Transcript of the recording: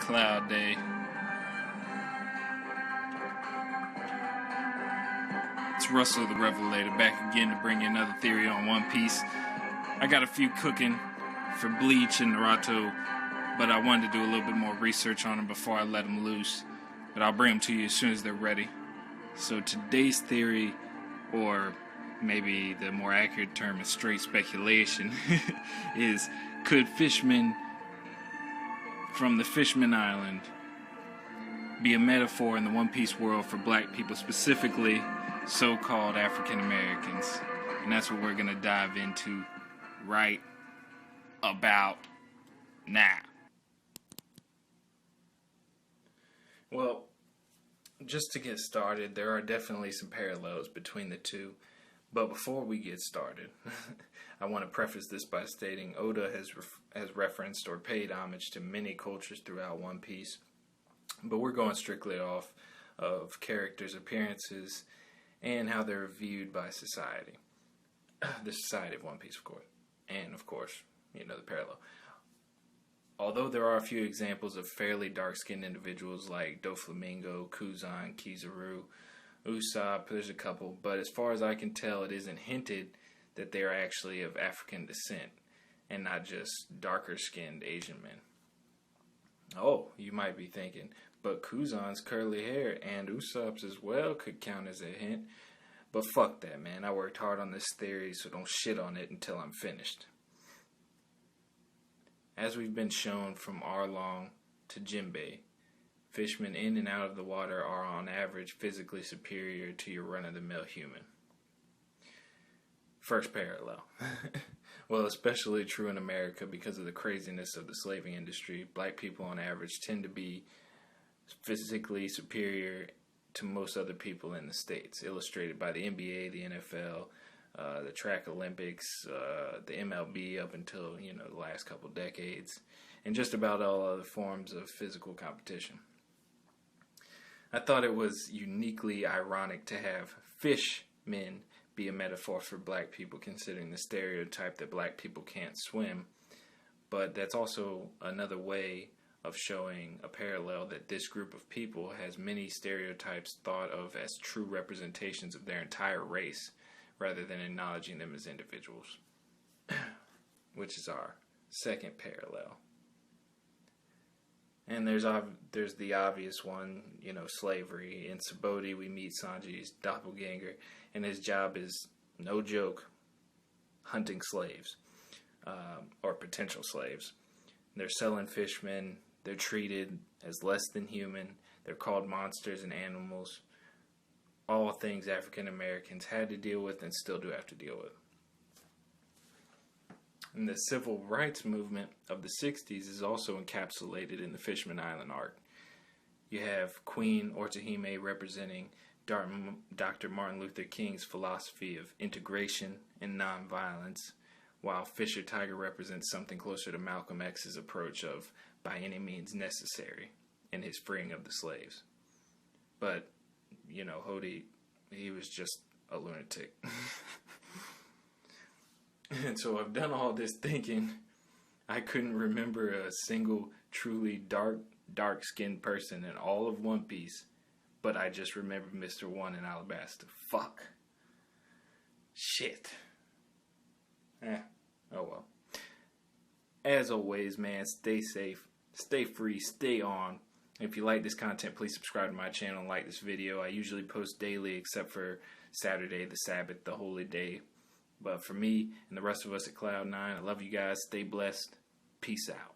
cloud day. It's Russell the Revelator back again to bring you another theory on One Piece. I got a few cooking for Bleach and Naruto, but I wanted to do a little bit more research on them before I let them loose. But I'll bring them to you as soon as they're ready. So today's theory, or maybe the more accurate term is straight speculation, is could Fishmen from the Fishmen Island be a metaphor in the One Piece world for black people, specifically so-called African Americans? And that's what we're going to dive into right about now. Well, just to get started, there are definitely some parallels between the two. But before we get started, I want to preface this by stating Oda has referenced or paid homage to many cultures throughout One Piece. But we're going strictly off of characters' appearances and how they're viewed by society. The society of One Piece, of course. And, of course, the parallel. Although there are a few examples of fairly dark-skinned individuals like Doflamingo, Kuzan, Kizaru, Usopp, there's a couple, but as far as I can tell, it isn't hinted that they are actually of African descent and not just darker-skinned Asian men. Oh, you might be thinking, but Kuzan's curly hair and Usopp's as well could count as a hint. But fuck that, man. I worked hard on this theory, so don't shit on it until I'm finished. As we've been shown from Arlong to Jinbei, fishmen in and out of the water are on average physically superior to your run-of-the-mill human. First parallel. Well, especially true in America because of the craziness of the slaving industry. Black people on average tend to be physically superior to most other people in the States, illustrated by the NBA, the NFL, the track Olympics, the MLB up until, the last couple decades, and just about all other forms of physical competition. I thought it was uniquely ironic to have fishmen be a metaphor for black people, considering the stereotype that black people can't swim. But that's also another way of showing a parallel that this group of people has many stereotypes thought of as true representations of their entire race, rather than acknowledging them as individuals, which is our second parallel. And there's the obvious one, slavery. In Sabaody, we meet Sanji's doppelganger, and his job is, no joke, hunting slaves, or potential slaves. They're selling fishmen. They're treated as less than human. They're called monsters and animals. All things African Americans had to deal with and still do have to deal with. And the civil rights movement of the 60s is also encapsulated in the Fishmen Island arc. You have Queen Ortahime representing Dr. Martin Luther King's philosophy of integration and nonviolence, while Fisher Tiger represents something closer to Malcolm X's approach of by any means necessary in his freeing of the slaves. But, Hody, he was just a lunatic. And so I've done all this thinking. I couldn't remember a single truly dark-skinned person in all of One Piece, but I just remembered Mr. One in Alabasta. Fuck. Shit. Oh well. As always, man, stay safe, stay free, stay on. If you like this content, please subscribe to my channel and like this video. I usually post daily except for Saturday, the Sabbath, the holy day. But for me and the rest of us at Cloud9, I love you guys. Stay blessed. Peace out.